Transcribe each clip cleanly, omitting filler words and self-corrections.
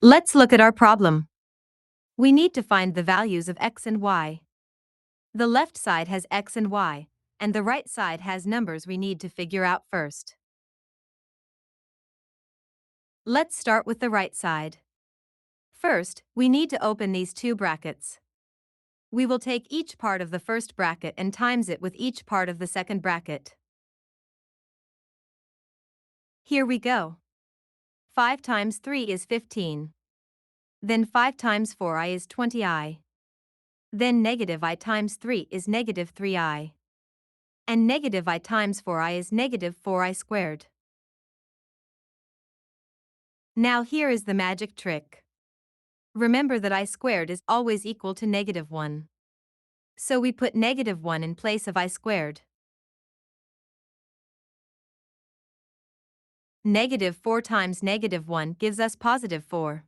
Let's look at our problem. We need to find the values of x and y. The left side has x and y, and the right side has numbers we need to figure out first. Let's start with the right side. First, we need to open these two brackets. We will take each part of the first bracket and times it with each part of the second bracket. Here we go. 5 times 3 is 15. Then 5 times 4i is 20i. Then negative I times 3 is negative 3i. And negative I times 4i is negative 4i squared. Now here is the magic trick. Remember that I squared is always equal to negative 1. So we put negative 1 in place of I squared. Negative 4 times negative 1 gives us positive 4.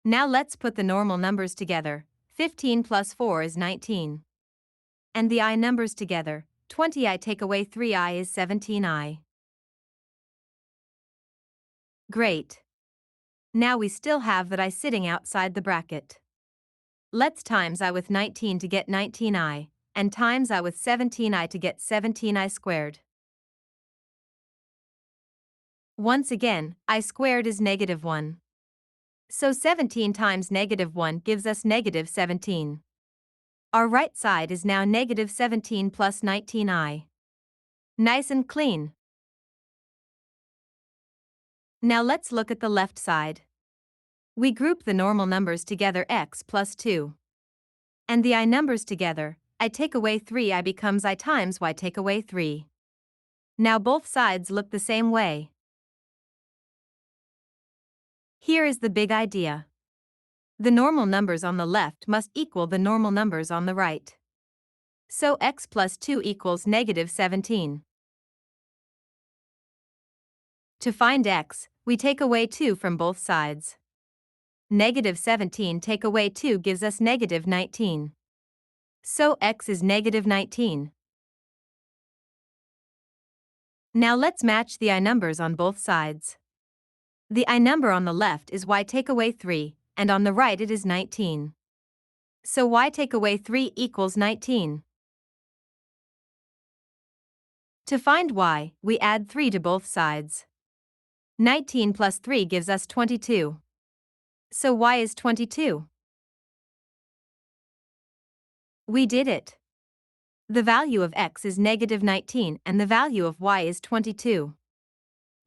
Now let's put the normal numbers together. 15 plus 4 is 19. And the I numbers together. 20i take away 3i is 17i. Great. Now we still have that I sitting outside the bracket. Let's times I with 19 to get 19i, and times I with 17i to get 17i squared. Once again, I squared is negative 1. So 17 times negative 1 gives us negative 17. Our right side is now negative 17 plus 19i. Nice and clean. Now let's look at the left side. We group the normal numbers together x plus 2. And the I numbers together, I take away 3i becomes I times y take away 3. Now both sides look the same way. Here is the big idea. The normal numbers on the left must equal the normal numbers on the right. So x plus 2 equals negative 17. To find x, we take away 2 from both sides. Negative 17 take away 2 gives us negative 19. So x is negative 19. Now let's match the I numbers on both sides. The I number on the left is y take away 3, and on the right it is 19. So y take away 3 equals 19. To find y, we add 3 to both sides. 19 plus 3 gives us 22. So y is 22. We did it. The value of x is negative 19 and the value of y is 22.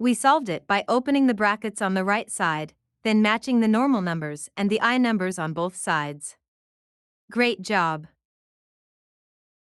We solved it by opening the brackets on the right side, then matching the normal numbers and the I numbers on both sides. Great job!